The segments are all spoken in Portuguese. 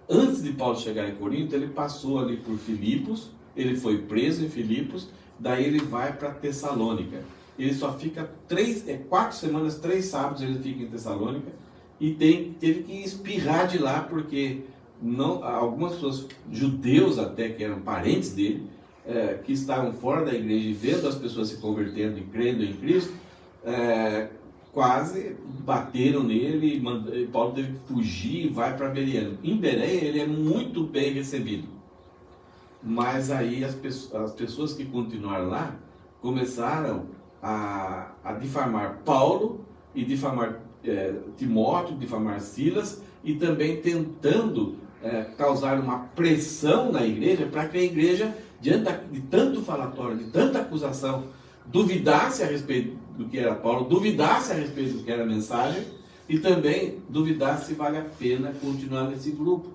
Antes de Paulo chegar em Corinto, ele passou ali por Filipos, ele foi preso em Filipos, daí ele vai para Tessalônica. Ele só fica 4 semanas, 3 sábados ele fica em Tessalônica, e teve que espirrar de lá, porque algumas pessoas, judeus até, que eram parentes dele, que estavam fora da igreja e vendo as pessoas se convertendo e crendo em Cristo, quase bateram nele, e Paulo teve que fugir e vai para Bereia. Em Bereia ele é muito bem recebido, mas aí as pessoas que continuaram lá começaram a difamar Paulo e difamar Timóteo, difamar Silas, e também tentando causar uma pressão na igreja, para que a igreja, diante de tanto falatório, de tanta acusação, duvidasse a respeito do que era Paulo, duvidasse a respeito do que era a mensagem, e também duvidasse se vale a pena continuar nesse grupo.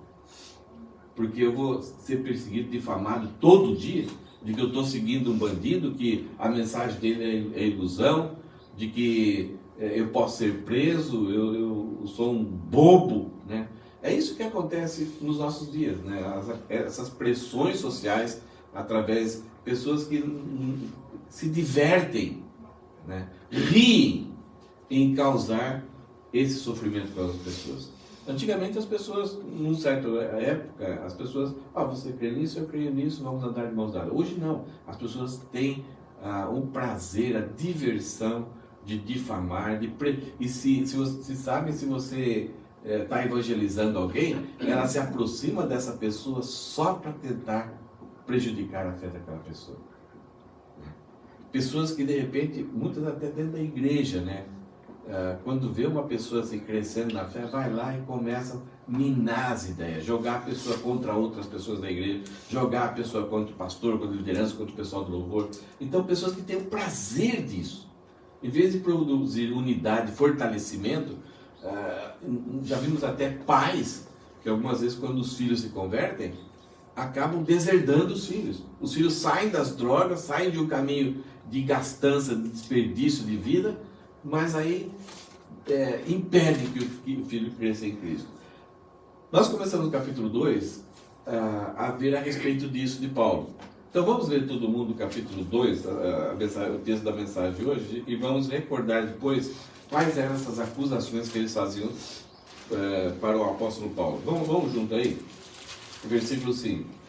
Porque eu vou ser perseguido, difamado todo dia, de que eu estou seguindo um bandido, que a mensagem dele é ilusão, de que eu posso ser preso, eu sou um bobo, né? É isso que acontece nos nossos dias, né? Essas pressões sociais, através de pessoas que se divertem, né? Riem em causar esse sofrimento para as pessoas. Antigamente as pessoas, numa certa época, as pessoas, você crê nisso, eu creio nisso, vamos andar de mãos dadas. Hoje não, as pessoas têm o prazer, a diversão de difamar, e se você está evangelizando alguém, ela se aproxima dessa pessoa só para tentar prejudicar a fé daquela pessoa. Pessoas que de repente, muitas até dentro da igreja, né? Quando vê uma pessoa assim crescendo na fé, vai lá e começa a minar as ideias, jogar a pessoa contra outras pessoas da igreja, jogar a pessoa contra o pastor, contra a liderança, contra o pessoal do louvor. Então, pessoas que têm o prazer disso, em vez de produzir unidade, fortalecimento, já vimos até pais que algumas vezes, quando os filhos se convertem, acabam deserdando os filhos. Os filhos saem das drogas, saem de um caminho de gastança, de desperdício de vida, mas aí impede que o filho cresça em Cristo. Nós começamos no capítulo 2 a ver a respeito disso de Paulo. Então vamos ler todo mundo o capítulo 2, o texto da mensagem de hoje, e vamos recordar depois quais eram essas acusações que eles faziam para o apóstolo Paulo. Vamos junto aí? Versículo 5.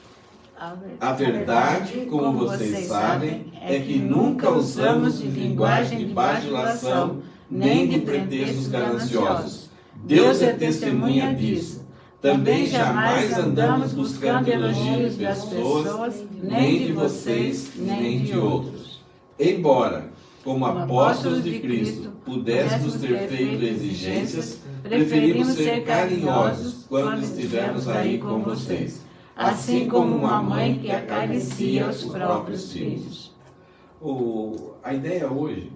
A verdade, como vocês sabem, é que nunca usamos de linguagem de bajulação, nem de pretextos gananciosos. Deus é testemunha disso. Também jamais andamos buscando elogios das pessoas, nem de vocês, nem de outros. Embora, como apóstolos de Cristo, pudéssemos ter feito exigências, preferimos ser carinhosos quando estivermos aí com vocês, assim como uma mãe que acaricia os próprios filhos. A ideia hoje,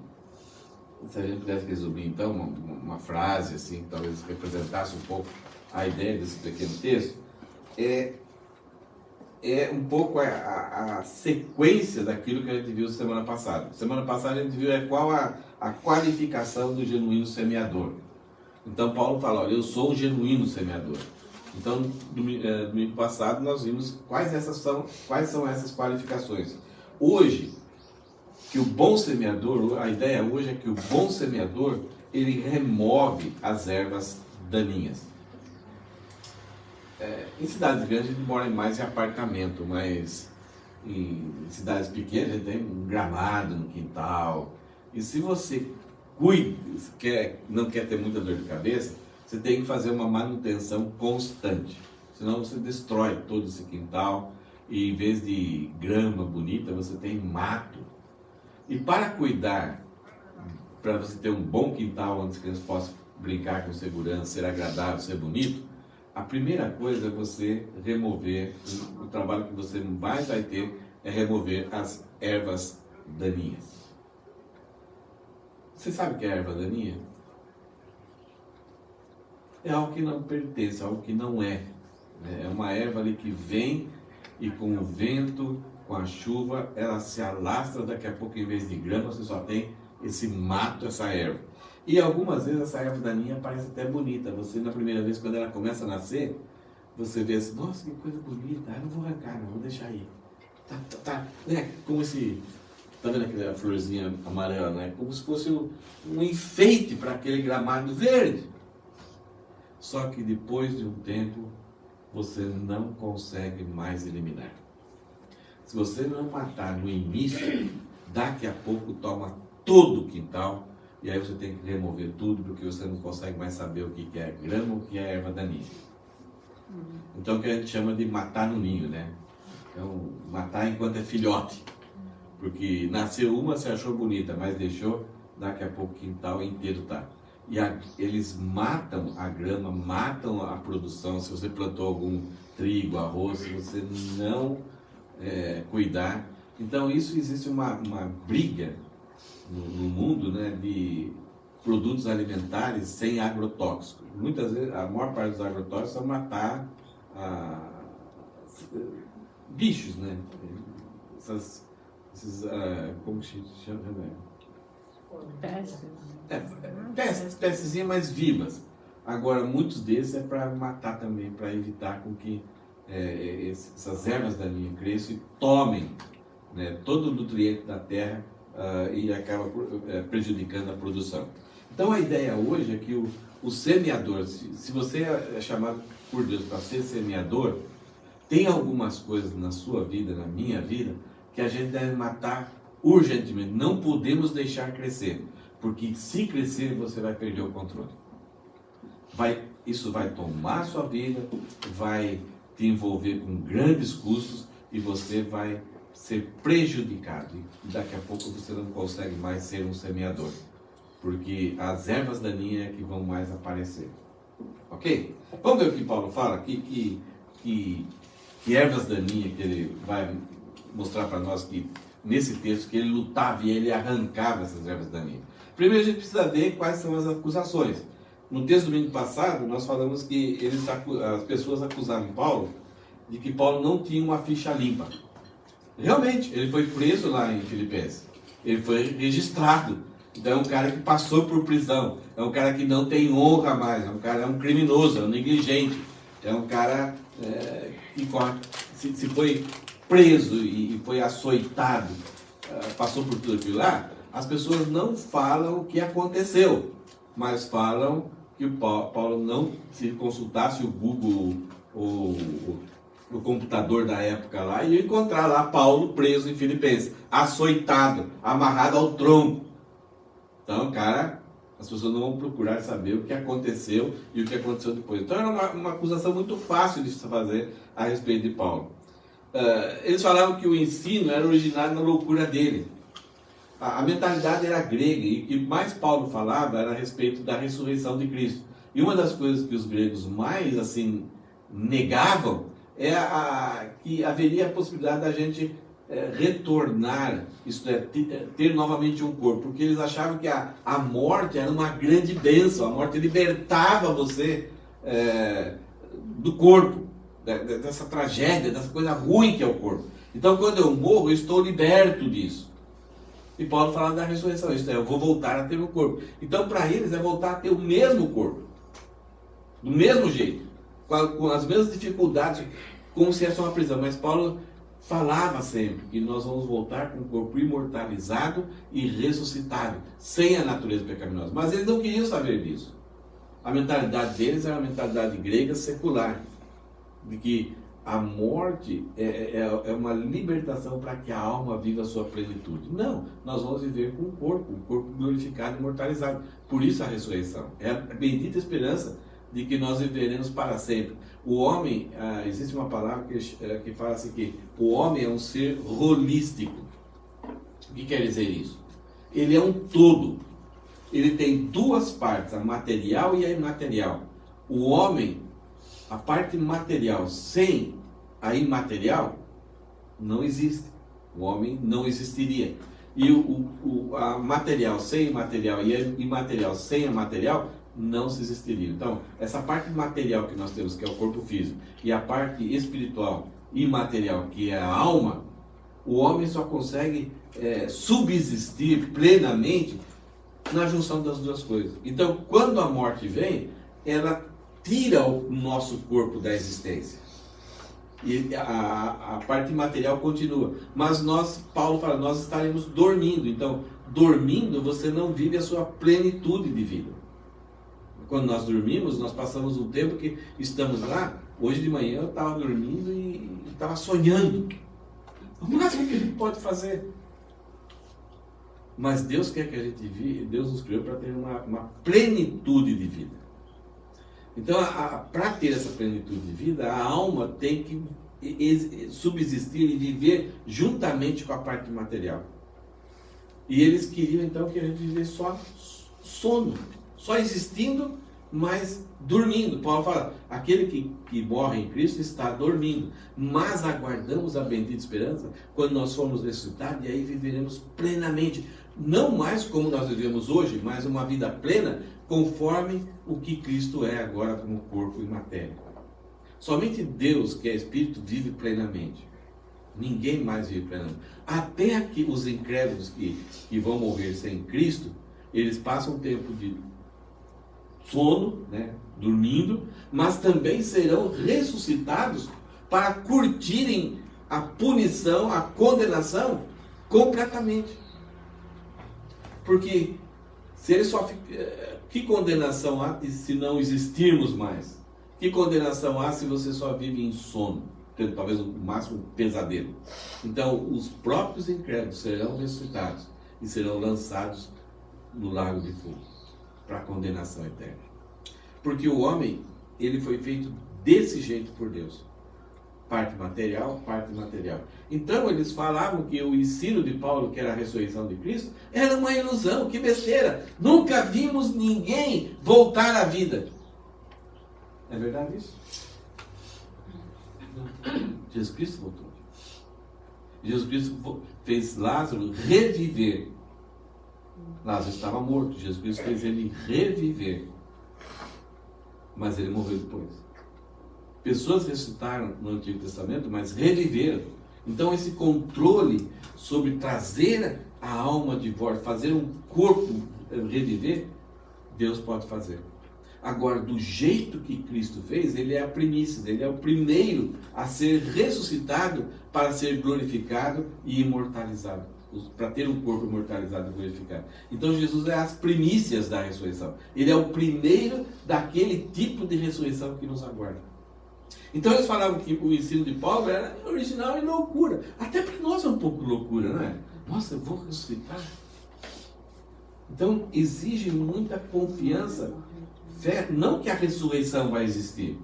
se a gente pudesse resumir então uma frase assim, que talvez representasse um pouco a ideia desse pequeno texto, é um pouco a sequência daquilo que a gente viu semana passada. Semana passada a gente viu qual a qualificação do genuíno semeador. Então Paulo fala, olha, eu sou um genuíno semeador. Então, domingo passado nós vimos quais são essas qualificações. Hoje, que o bom semeador, a ideia hoje é que o bom semeador, ele remove as ervas daninhas. Em cidades grandes a gente mora mais em apartamento, mas em cidades pequenas a gente tem um gramado no quintal. E se você não quer ter muita dor de cabeça, você tem que fazer uma manutenção constante, senão você destrói todo esse quintal e em vez de grama bonita, você tem mato. E para cuidar, para você ter um bom quintal onde as crianças possam brincar com segurança, ser agradável, ser bonito, a primeira coisa é você remover, o trabalho que você mais vai ter é remover as ervas daninhas. Você sabe o que é erva daninha? É algo que não pertence, algo que não é. É uma erva ali que vem e com o vento, com a chuva, ela se alastra, daqui a pouco em vez de grama você só tem esse mato, essa erva. E algumas vezes essa erva daninha parece até bonita. Você na primeira vez, quando ela começa a nascer, você vê assim, nossa, que coisa bonita, eu não vou arrancar, não, vou deixar aí. Né? Como se, tá vendo aquela florzinha amarela, né? Como se fosse um enfeite para aquele gramado verde. Só que depois de um tempo, você não consegue mais eliminar. Se você não matar no início, daqui a pouco toma todo o quintal, e aí você tem que remover tudo, porque você não consegue mais saber o que é grama, o que é erva daninha. Então, o que a gente chama de matar no ninho, né? Então, matar enquanto é filhote. Porque nasceu uma, você achou bonita, mas deixou, daqui a pouco o quintal inteiro tá. E eles matam a grama, matam a produção. Se você plantou algum trigo, arroz, se você não cuidar. Então, isso existe uma briga no mundo, né, de produtos alimentares sem agrotóxico. Muitas vezes, a maior parte dos agrotóxicos são matar bichos, né? Como se chama? Pestes mais vivas. Agora, muitos desses é para matar também, para evitar com que essas ervas daninhas cresçam e tomem, né, todo o nutriente da terra e acaba prejudicando a produção. Então, a ideia hoje é que o semeador, se você é chamado por Deus para ser semeador, tem algumas coisas na sua vida, na minha vida, que a gente deve matar urgentemente. Não podemos deixar crescer, porque se crescer você vai perder o controle. Isso vai tomar a sua vida, vai te envolver com grandes custos e você vai ser prejudicado. E daqui a pouco você não consegue mais ser um semeador, porque as ervas daninhas é que vão mais aparecer. Ok? Vamos ver o que Paulo fala? Que ervas daninhas que ele vai mostrar para nós que nesse texto que ele lutava e ele arrancava essas ervas daninhas. Primeiro a gente precisa ver quais são as acusações. No texto do domingo passado nós falamos que as pessoas acusaram Paulo de que Paulo não tinha uma ficha limpa. Realmente, ele foi preso lá em Filipenses. Ele foi registrado. Então é um cara que passou por prisão. É um cara que não tem honra mais. É um criminoso, é um negligente. É um cara que se foi preso e foi açoitado, passou por tudo aquilo lá. As pessoas não falam o que aconteceu, mas falam que o Paulo não, se consultasse o Google, o computador da época lá, ia encontrar lá Paulo preso em Filipenses, açoitado, amarrado ao tronco. Então, cara, as pessoas não vão procurar saber o que aconteceu e o que aconteceu depois. Então, era uma acusação muito fácil de se fazer a respeito de Paulo. Eles falavam que o ensino era originário na loucura dele. A mentalidade era grega e o que mais Paulo falava era a respeito da ressurreição de Cristo. E uma das coisas que os gregos mais assim negavam é que haveria a possibilidade da gente retornar, isto é, ter novamente um corpo, porque eles achavam que a morte era uma grande bênção, a morte libertava você do corpo, dessa tragédia, dessa coisa ruim que é o corpo. Então, quando eu morro, eu estou liberto disso. E Paulo fala da ressurreição, isto é, eu vou voltar a ter o corpo. Então, para eles, é voltar a ter o mesmo corpo, do mesmo jeito, com as mesmas dificuldades, como se fosse uma prisão. Mas Paulo falava sempre que nós vamos voltar com o corpo imortalizado e ressuscitado, sem a natureza pecaminosa. Mas eles não queriam saber disso. A mentalidade deles era uma mentalidade grega secular, de que a morte é uma libertação para que a alma viva a sua plenitude. Não, nós vamos viver com um corpo glorificado e imortalizado. Por isso a ressurreição. É a bendita esperança de que nós viveremos para sempre. O homem, existe uma palavra que fala assim que o homem é um ser holístico. O que quer dizer isso? Ele é um todo. Ele tem duas partes, a material e a imaterial. O homem, a parte material sem a imaterial, não existe. O homem não existiria. E a material sem imaterial e a imaterial sem a material não se existiria. Então, essa parte material que nós temos, que é o corpo físico, e a parte espiritual imaterial, que é a alma, o homem só consegue subsistir plenamente na junção das duas coisas. Então, quando a morte vem, ela tira o nosso corpo da existência. E a parte material continua. Mas Paulo fala, nós estaremos dormindo. Então, dormindo, você não vive a sua plenitude de vida. Quando nós dormimos, nós passamos um tempo que estamos lá. Hoje de manhã eu estava dormindo e estava sonhando. O máximo que a gente pode fazer. Mas Deus quer que a gente viva, Deus nos criou para ter uma plenitude de vida. Então, para ter essa plenitude de vida, a alma tem que subsistir e viver juntamente com a parte material. E eles queriam então que a gente vivesse só sono, só existindo, mas dormindo. Paulo fala, aquele que morre em Cristo está dormindo, mas aguardamos a bendita esperança quando nós formos ressuscitados, e aí viveremos plenamente, não mais como nós vivemos hoje, mas uma vida plena, conforme o que Cristo é agora como corpo e matéria. Somente Deus, que é Espírito, vive plenamente. Ninguém mais vive plenamente. Até aqui os incrédulos que vão morrer sem Cristo, eles passam um tempo de sono, né, dormindo, mas também serão ressuscitados para curtirem a punição, a condenação completamente. Porque se ele só que condenação há se não existirmos mais? Que condenação há se você só vive em sono? Talvez o máximo pesadelo. Então, os próprios incrédulos serão ressuscitados e serão lançados no lago de fogo para a condenação eterna. Porque o homem, ele foi feito desse jeito por Deus. Parte material, parte material. Então eles falavam que o ensino de Paulo, que era a ressurreição de Cristo, era uma ilusão, que besteira. Nunca vimos ninguém voltar à vida. É verdade isso? Jesus Cristo voltou. Jesus Cristo fez Lázaro reviver. Lázaro estava morto, Jesus Cristo fez ele reviver. Mas ele morreu depois. Pessoas ressuscitaram no Antigo Testamento, mas reviveram. Então esse controle sobre trazer a alma de volta, fazer um corpo reviver, Deus pode fazer. Agora, do jeito que Cristo fez, ele é a primícia, ele é o primeiro a ser ressuscitado para ser glorificado e imortalizado, para ter um corpo imortalizado e glorificado. Então Jesus é as primícias da ressurreição. Ele é o primeiro daquele tipo de ressurreição que nos aguarda. Então eles falavam que o ensino de Paulo era original e loucura. Até para nós é um pouco loucura, não é? Nossa, eu vou ressuscitar. Então exige muita confiança, fé, não que a ressurreição vai existir,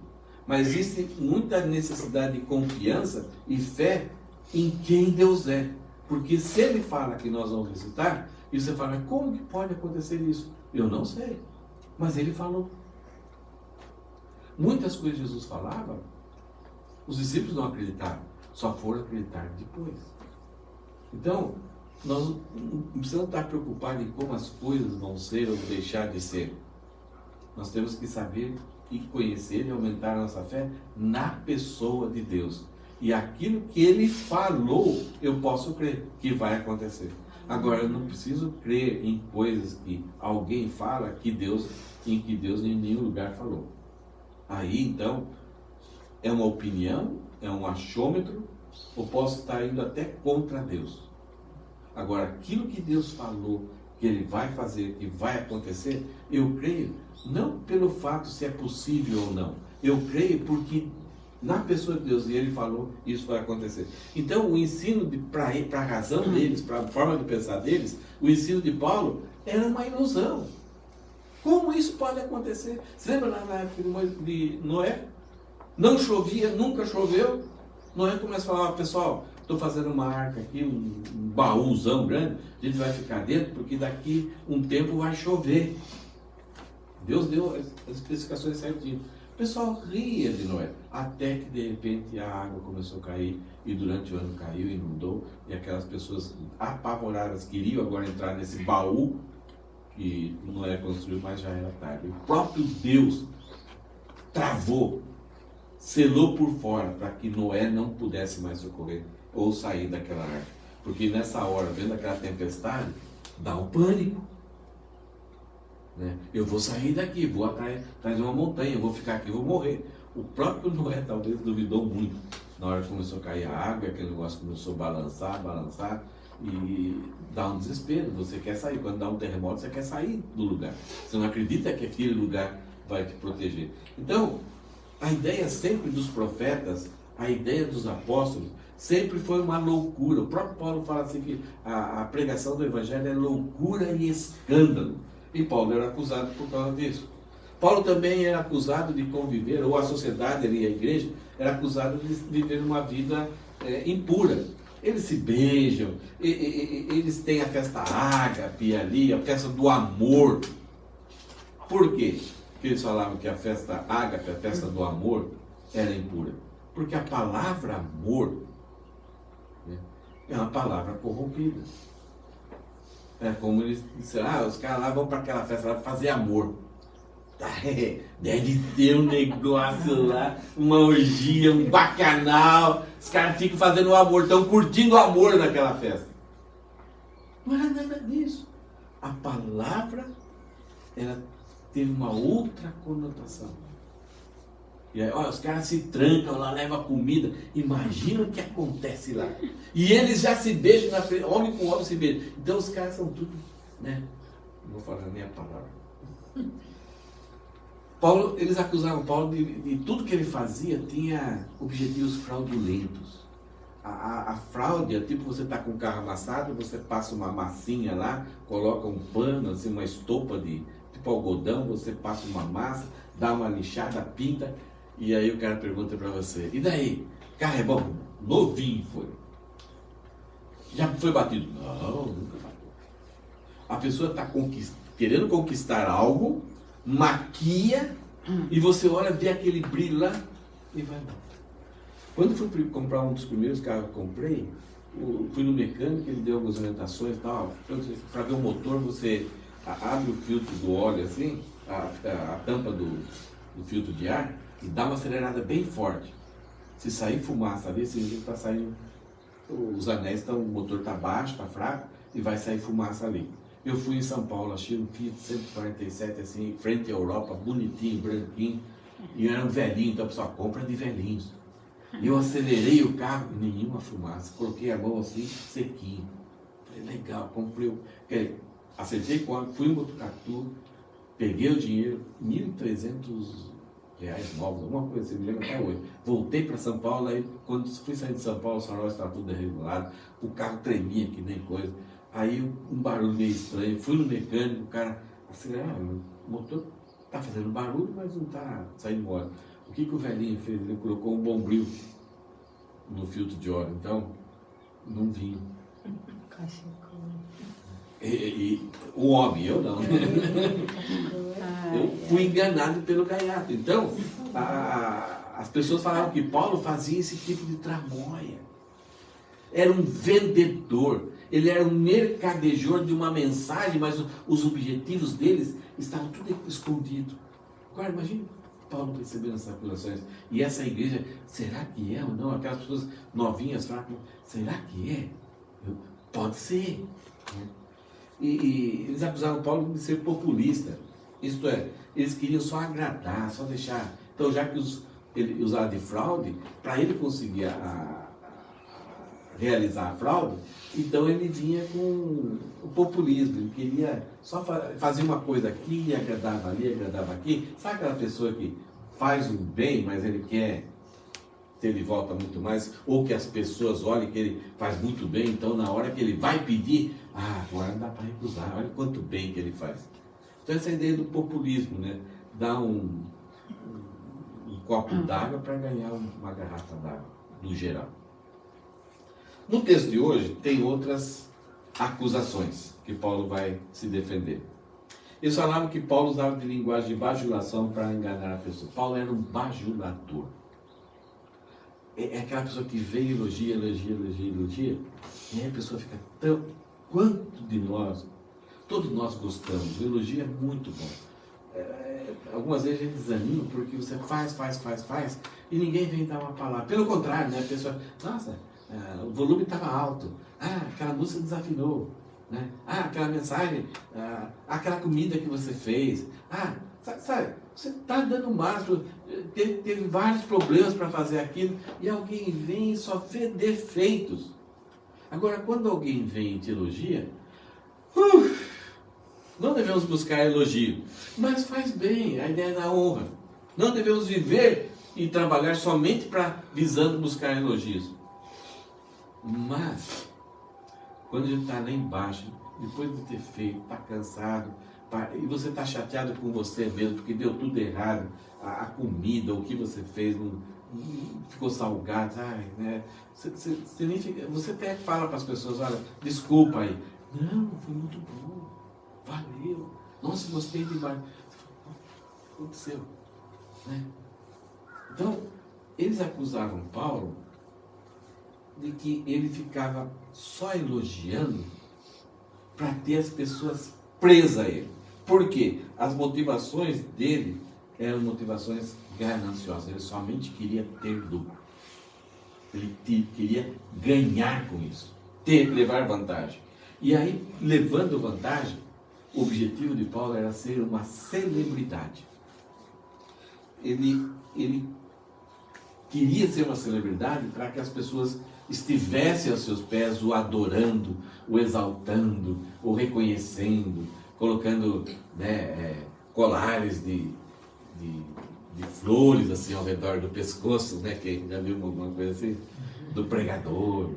mas existe muita necessidade de confiança e fé em quem Deus é. Porque se ele fala que nós vamos ressuscitar, e você fala, como que pode acontecer isso? Eu não sei, mas ele falou. Muitas coisas que Jesus falava, os discípulos não acreditaram, só foram acreditar depois. Então, nós não precisamos estar preocupados em como as coisas vão ser ou deixar de ser. Nós temos que saber e conhecer e aumentar a nossa fé na pessoa de Deus. E aquilo que ele falou, eu posso crer que vai acontecer. Agora, eu não preciso crer em coisas que alguém fala em que Deus em nenhum lugar falou. Aí, então, é uma opinião, é um achômetro, ou posso estar indo até contra Deus. Agora, aquilo que Deus falou, que Ele vai fazer, que vai acontecer, eu creio, não pelo fato se é possível ou não. Eu creio porque na pessoa de Deus, e Ele falou, isso vai acontecer. Então, o ensino para a razão deles, para a forma de pensar deles, o ensino de Paulo era uma ilusão. Como isso pode acontecer? Você lembra lá na época de Noé? Não chovia, nunca choveu. Noé começa a falar, pessoal, estou fazendo uma arca aqui, um baúzão grande, a gente vai ficar dentro, porque daqui um tempo vai chover. Deus deu as especificações certinhas. O pessoal ria de Noé, até que de repente a água começou a cair, e durante o ano caiu, inundou, e aquelas pessoas apavoradas queriam agora entrar nesse baú, que Noé construiu, mas já era tarde. O próprio Deus travou, selou por fora, para que Noé não pudesse mais socorrer ou sair daquela arca. Porque nessa hora, vendo aquela tempestade, dá um pânico. né? Eu vou sair daqui, vou atrás de uma montanha, eu vou ficar aqui, eu vou morrer. O próprio Noé talvez duvidou muito. Na hora que começou a cair a água, aquele negócio começou a balançar, e dá um desespero. Você quer sair. Quando dá um terremoto, você quer sair do lugar. Você não acredita que aquele lugar vai te proteger. Então, a ideia sempre dos profetas, a ideia dos apóstolos, sempre foi uma loucura. O próprio Paulo fala assim que a pregação do Evangelho é loucura e escândalo. E Paulo era acusado por causa disso. Paulo também era acusado de conviver, ou a sociedade ali, a igreja, era acusada de viver uma vida impura. Eles se beijam, eles têm a festa ágape ali, a festa do amor. Por quê? Porque eles falavam que a festa ágape, a festa do amor, era impura. Porque a palavra amor, né, é uma palavra corrompida. É como eles disseram, os caras lá vão para aquela festa lá fazer amor. Deve ter um negócio lá, uma orgia, um bacanal. Os caras ficam fazendo o amor, estão curtindo o amor naquela festa. Não era nada disso. A palavra, ela teve uma outra conotação. E aí, olha, os caras se trancam lá, levam comida. Imagina o que acontece lá. E eles já se beijam na frente, homem com homem se beijam. Então os caras são tudo, né? Não vou falar nem a palavra. Eles acusavam Paulo de tudo que ele fazia tinha objetivos fraudulentos. A fraude é tipo você está com o carro amassado, você passa uma massinha lá, coloca um pano, assim, uma estopa de tipo algodão, você passa uma massa, dá uma lixada, pinta, e aí o cara pergunta para você, e daí? O carro é bom? Novinho foi. Já foi batido? Não, nunca bateu. A pessoa está querendo conquistar algo, maquia, e você olha, vê aquele brilho lá e vai embora. Quando eu fui comprar um dos primeiros carros que eu comprei, fui no mecânico, ele deu algumas orientações e tal. Para ver o motor, você abre o filtro do óleo assim, a tampa do filtro de ar, e dá uma acelerada bem forte. Se sair fumaça ali, significa que está saindo, os anéis estão, o motor está baixo, está fraco, e vai sair fumaça ali. Eu fui em São Paulo, achei um Fiat 147, assim, frente à Europa, bonitinho, branquinho, e eu era um velhinho, então a pessoa compra de velhinhos. E eu acelerei o carro, nenhuma fumaça, coloquei a mão assim, sequinho. Falei, legal, comprei, acertei com a, fui em Botucatu, peguei o dinheiro, R$ 1.300 novos, alguma coisa assim, me lembro até hoje. Voltei para São Paulo, aí quando fui sair de São Paulo, o farol estava tudo desregulado, o carro tremia que nem coisa. Aí um barulho meio estranho, fui no mecânico, o cara assim, o motor está fazendo barulho, mas não está saindo embora. O que o velhinho fez? Ele colocou um bombril no filtro de óleo, então não vinha. E o homem, eu não. Eu fui enganado pelo gaiato. Então, as pessoas falavam que Paulo fazia esse tipo de tramóia. Era um vendedor. Ele era um mercadejor de uma mensagem, mas os objetivos deles estavam tudo escondidos. Agora, imagine Paulo recebendo essas acusações. E essa igreja, será que é ou não? Aquelas pessoas novinhas falam, será que é? Pode ser. E eles acusavam Paulo de ser populista. Isto é, eles queriam só agradar, só deixar. Então, já que ele usava de fraude, para ele conseguir realizar a fraude, então ele vinha com o populismo. Ele queria só fazer uma coisa aqui, agradava ali, agradava aqui. Sabe aquela pessoa que faz o bem, mas ele quer ter de volta muito mais, ou que as pessoas olhem que ele faz muito bem, então na hora que ele vai pedir, agora não dá para recusar, olha quanto bem que ele faz. Então essa é a ideia do populismo, né? Dar um copo d'água para ganhar uma garrafa d'água, no geral. No texto de hoje tem outras acusações que Paulo vai se defender. Eles falavam que Paulo usava de linguagem de bajulação para enganar a pessoa. Paulo era um bajulador. É aquela pessoa que vem, elogia, e aí a pessoa fica tão... Quanto de nós, todos nós gostamos, o elogio é muito bom. Algumas vezes a gente desanima porque você faz, e ninguém vem dar uma palavra. Pelo contrário, né? A pessoa, nossa, o volume estava alto, aquela música desafinou. né? Aquela mensagem, aquela comida que você fez. Sabe, você está dando o máximo, teve vários problemas para fazer aquilo, e alguém vem e só vê defeitos. Agora, quando alguém vem e te elogia, não devemos buscar elogio, mas faz bem, a ideia da honra. Não devemos viver e trabalhar somente visando buscar elogios. Mas, quando a gente está lá embaixo, depois de ter feito, está cansado, e você está chateado com você mesmo, porque deu tudo errado, a comida, o que você fez, não ficou salgado, né? Você até fala para as pessoas, olha, desculpa aí. Não, foi muito bom, valeu, nossa, gostei demais. O que aconteceu? Né? Então, eles acusavam Paulo de que ele ficava só elogiando para ter as pessoas presas a ele. Por quê? As motivações dele eram motivações gananciosas. Ele somente queria ter lucro. Ele queria ganhar com isso. Levar vantagem. E aí, levando vantagem, o objetivo de Paulo era ser uma celebridade. Ele queria ser uma celebridade para que as pessoas estivessem aos seus pés, o adorando, o exaltando, o reconhecendo, colocando, né, colares de flores assim ao redor do pescoço, né, que já viu alguma coisa assim, do pregador.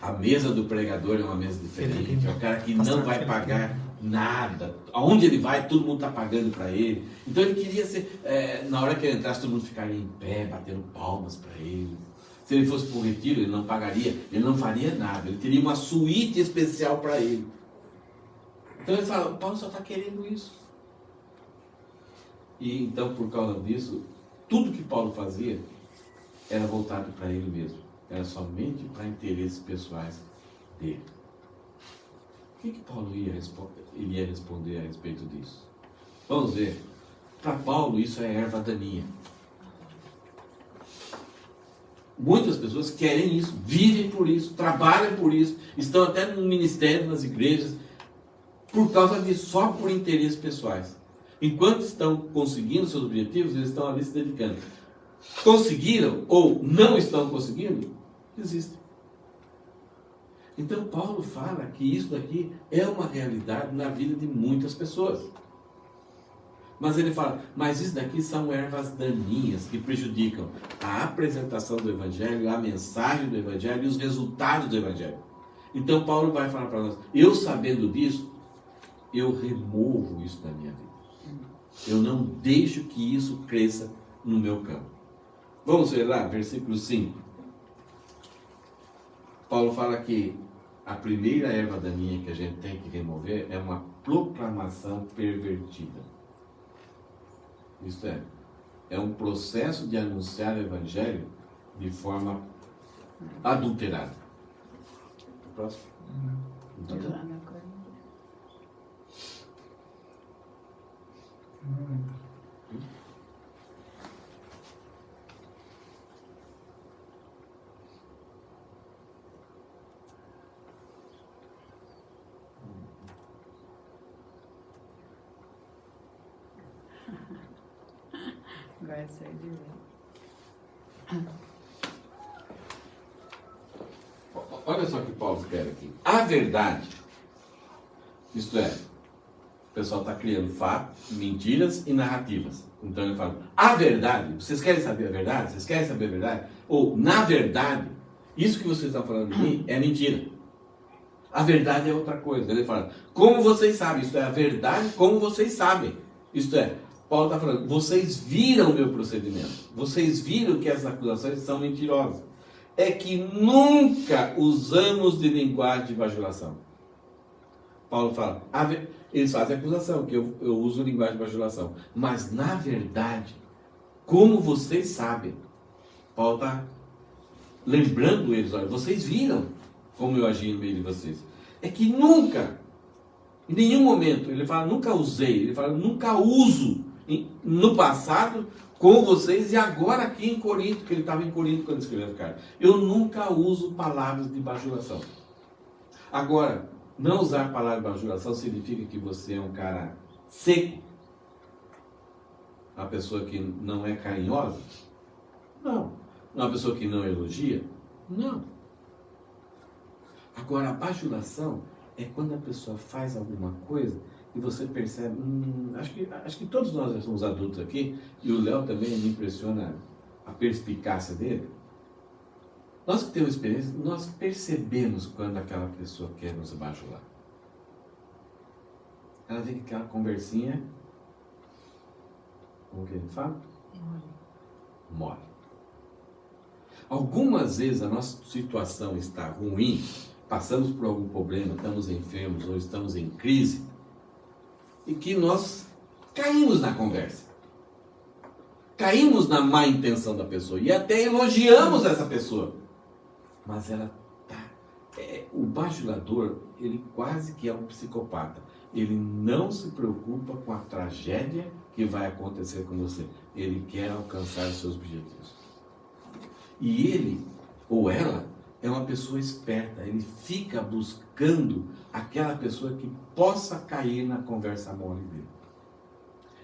A mesa do pregador é uma mesa diferente, é o cara que não vai pagar nada. Aonde ele vai, todo mundo está pagando para ele. Então ele queria ser, na hora que ele entrasse, todo mundo ficaria em pé, batendo palmas para ele. Se ele fosse para o retiro, ele não pagaria, ele não faria nada, ele teria uma suíte especial para ele. Então ele fala, Paulo só está querendo isso. E então, por causa disso, tudo que Paulo fazia era voltado para ele mesmo. Era somente para interesses pessoais dele. O que Paulo iria responder a respeito disso? Vamos ver. Para Paulo, isso é erva daninha. Muitas pessoas querem isso, vivem por isso, trabalham por isso, estão até no ministério, nas igrejas, por causa disso, só por interesses pessoais. Enquanto estão conseguindo seus objetivos, eles estão ali se dedicando. Conseguiram ou não estão conseguindo, desistem. Então Paulo fala que isso daqui é uma realidade na vida de muitas pessoas. Mas ele fala, mas isso daqui são ervas daninhas que prejudicam a apresentação do Evangelho, a mensagem do Evangelho e os resultados do Evangelho. Então Paulo vai falar para nós, eu sabendo disso, eu removo isso da minha vida. Eu não deixo que isso cresça no meu campo. Vamos ver lá, versículo 5. Paulo fala que a primeira erva daninha que a gente tem que remover é uma proclamação pervertida. Isto é um processo de anunciar o Evangelho de forma adulterada. Próximo. Então, Agora sai de ver. olha só o que Paulo escreve aqui. A verdade, isto é, o pessoal está criando fatos, mentiras e narrativas. Então ele fala, a verdade, vocês querem saber a verdade? Vocês querem saber a verdade? Ou, na verdade, isso que vocês estão falando de mim é mentira. A verdade é outra coisa. Ele fala, como vocês sabem, isto é, a verdade como vocês sabem. Isto é, Paulo está falando, vocês viram o meu procedimento. Vocês viram que essas acusações são mentirosas. É que nunca usamos de linguagem de bajulação. Paulo fala, eles fazem acusação, que eu uso linguagem de bajulação. Mas, na verdade, como vocês sabem, Paulo está lembrando eles, olha, vocês viram como eu agi no meio de vocês. É que nunca, em nenhum momento, ele fala, nunca usei, ele fala, nunca uso no passado com vocês e agora aqui em Corinto, que ele estava em Corinto quando escreveu a carta. Eu nunca uso palavras de bajulação. Agora, não usar a palavra bajulação significa que você é um cara seco? Uma pessoa que não é carinhosa? Não. Uma pessoa que não elogia? Não. Agora, a bajulação é quando a pessoa faz alguma coisa e você percebe, acho que todos nós já somos adultos aqui, e o Léo também me impressiona a perspicácia dele. Nós que temos experiência, nós percebemos quando aquela pessoa quer nos bajular. Ela vem com aquela conversinha, como que ele fala? Mole. Algumas vezes a nossa situação está ruim, passamos por algum problema, estamos enfermos ou estamos em crise, e que nós caímos na conversa. Caímos na má intenção da pessoa e até elogiamos essa pessoa. Mas ela tá... o bajulador, ele quase que é um psicopata. Ele não se preocupa com a tragédia que vai acontecer com você. Ele quer alcançar os seus objetivos. E ele, ou ela, é uma pessoa esperta. Ele fica buscando aquela pessoa que possa cair na conversa mole dele.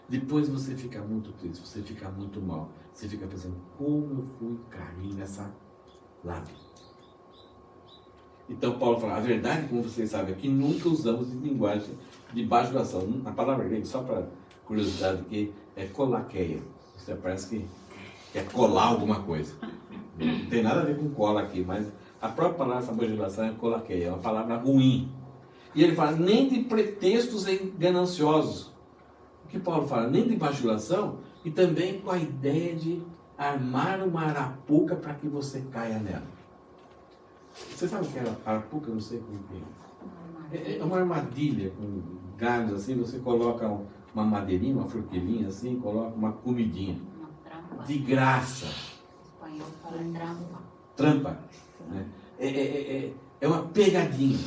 Depois você fica muito triste, você fica muito mal. Você fica pensando, como eu fui cair nessa lábia? Então Paulo fala, a verdade, como vocês sabem aqui, nunca usamos de linguagem de bajulação. A palavra grega, só para curiosidade, que é colaqueia. Você parece que quer colar alguma coisa. Não tem nada a ver com cola aqui, mas a própria palavra bajulação é colaqueia, é uma palavra ruim. E ele fala, nem de pretextos gananciosos. O que Paulo fala? Nem de bajulação e também com a ideia de armar uma arapuca para que você caia nela. Você sabe o que é arapuca? Eu não sei como que é. É uma armadilha com galhos assim, você coloca uma madeirinha, uma forquilhinha assim, coloca uma comidinha. Uma trampa. De graça. O espanhol fala trampa. Trampa. Né? É uma pegadinha.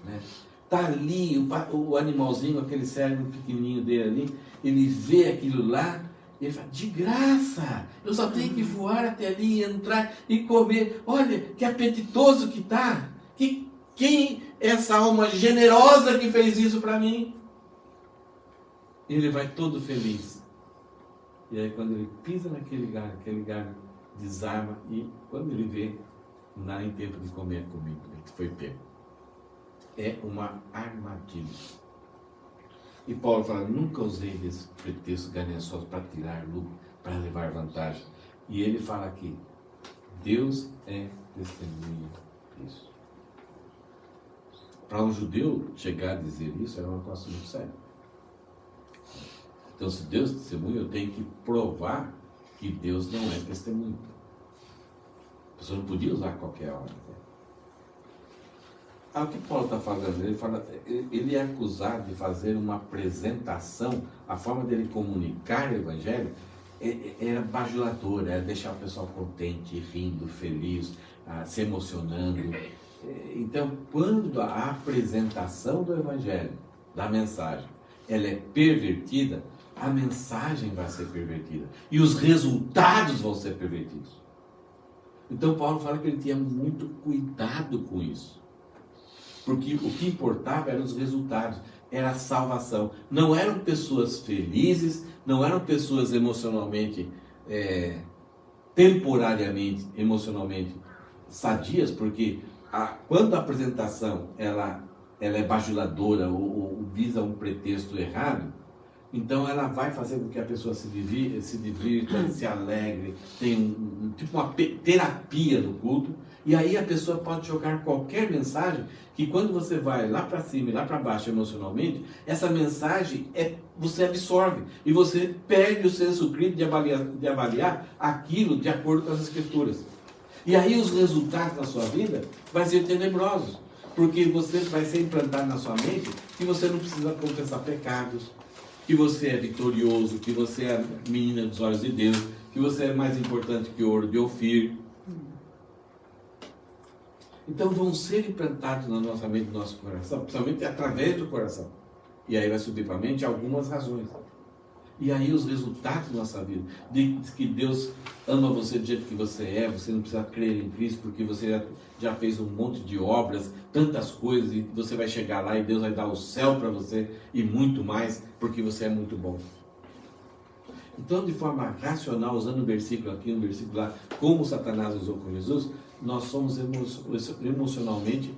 Né? Tá ali o animalzinho, aquele cérebro pequenininho dele ali, ele vê aquilo lá, e ele fala, de graça, eu só tenho que voar até ali, entrar e comer. Olha, que apetitoso que tá. Quem é essa alma generosa que fez isso para mim? Ele vai todo feliz. E aí quando ele pisa naquele galho desarma, e quando ele vê, não dá nem tempo de comer a comida, ele foi pego. É uma armadilha. E Paulo fala, nunca usei desse pretexto ganancioso para tirar lucro, para levar vantagem. E ele fala aqui, Deus é testemunha disso. Para um judeu chegar a dizer isso era uma coisa muito séria. Então, se Deus é testemunha, eu tenho que provar que Deus não é testemunha. A pessoa não podia usar qualquer hora. O que Paulo está falando? Ele é acusado de fazer uma apresentação, a forma dele comunicar o Evangelho era bajuladora, era deixar o pessoal contente, rindo, feliz, se emocionando. Então, quando a apresentação do Evangelho, da mensagem, ela é pervertida, a mensagem vai ser pervertida e os resultados vão ser pervertidos. Então, Paulo fala que ele tinha muito cuidado com isso. Porque o que importava eram os resultados, era a salvação. Não eram pessoas felizes, não eram pessoas emocionalmente, temporariamente, emocionalmente sadias, porque quando a apresentação ela é bajuladora ou visa um pretexto errado, então ela vai fazer com que a pessoa se divirta, se alegre, tenha tipo uma terapia no culto. E aí a pessoa pode jogar qualquer mensagem que quando você vai lá para cima e lá para baixo emocionalmente, essa mensagem você absorve e você perde o senso crítico de avaliar aquilo de acordo com as escrituras. E aí os resultados da sua vida vão ser tenebrosos, porque você vai ser implantado na sua mente que você não precisa confessar pecados, que você é vitorioso, que você é a menina dos olhos de Deus, que você é mais importante que o ouro de Ofir. Então vão ser implantados na nossa mente, no nosso coração, principalmente através do coração. E aí vai subir para a mente algumas razões. E aí os resultados da nossa vida, de que Deus ama você do jeito que você é, você não precisa crer em Cristo, porque você já fez um monte de obras, tantas coisas, e você vai chegar lá e Deus vai dar o céu para você e muito mais, porque você é muito bom. Então, de forma racional, usando um versículo aqui, um versículo lá, como Satanás usou com Jesus, nós somos emocionalmente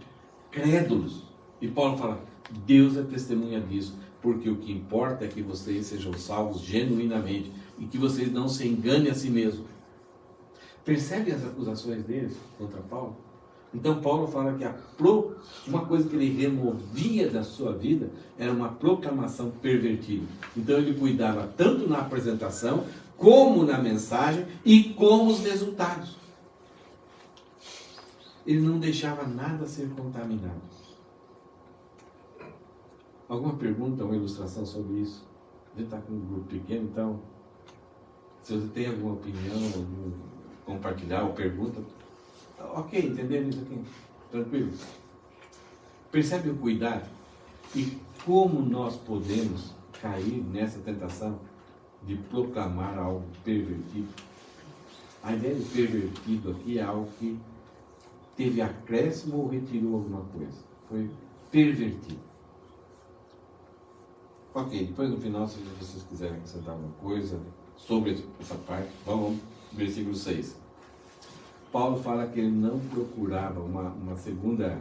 crédulos. E Paulo fala, Deus é testemunha disso, porque o que importa é que vocês sejam salvos genuinamente e que vocês não se enganem a si mesmos. Percebe as acusações deles contra Paulo? Então Paulo fala que uma coisa que ele removia da sua vida era uma proclamação pervertida. Então ele cuidava tanto na apresentação, como na mensagem e como os resultados. Ele não deixava nada ser contaminado. Alguma pergunta, uma ilustração sobre isso? A gente está com um grupo pequeno, então se você tem alguma opinião, compartilhar ou pergunta, ok, entenderam isso aqui? Tranquilo? Percebe o cuidado? E como nós podemos cair nessa tentação de proclamar algo pervertido? A ideia de pervertido aqui é algo que teve acréscimo ou retirou alguma coisa. Foi pervertido. Ok, depois no final, se vocês quiserem acrescentar alguma coisa sobre essa parte, vamos ao versículo 6. Paulo fala que ele não procurava uma segunda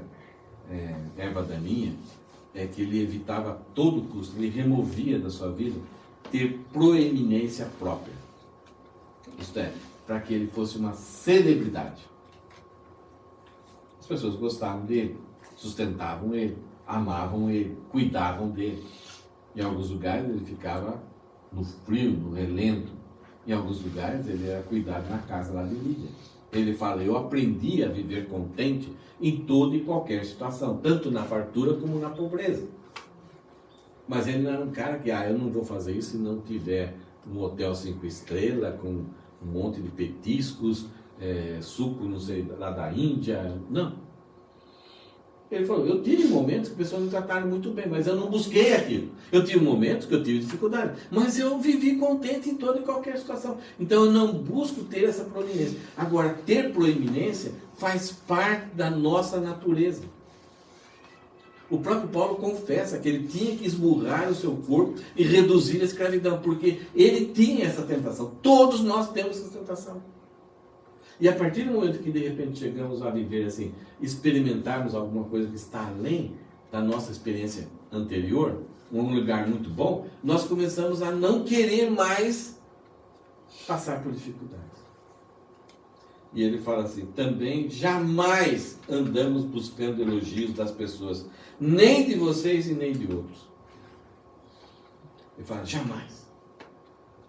erva daninha, que ele evitava a todo custo, ele removia da sua vida ter proeminência própria. Isto é, para que ele fosse uma celebridade. As pessoas gostavam dele, sustentavam ele, amavam ele, cuidavam dele. Em alguns lugares ele ficava no frio, no relento. Em alguns lugares ele era cuidado na casa lá de Lídia. Ele fala, eu aprendi a viver contente em toda e qualquer situação, tanto na fartura como na pobreza. Mas ele não era um cara que, eu não vou fazer isso se não tiver um hotel 5 estrelas, com um monte de petiscos, suco, não sei, lá da Índia. Não. Ele falou, eu tive momentos que pessoas me trataram muito bem, mas eu não busquei aquilo. Eu tive momentos que eu tive dificuldade, mas eu vivi contente em toda e qualquer situação. Então eu não busco ter essa proeminência. Agora, ter proeminência faz parte da nossa natureza. O próprio Paulo confessa que ele tinha que esmurrar o seu corpo e reduzir a escravidão, porque ele tinha essa tentação. Todos nós temos essa tentação. E a partir do momento que de repente chegamos a viver assim, experimentarmos alguma coisa que está além da nossa experiência anterior, um lugar muito bom, nós começamos a não querer mais passar por dificuldades. E ele fala assim, também jamais andamos buscando elogios das pessoas, nem de vocês e nem de outros. Ele fala, jamais.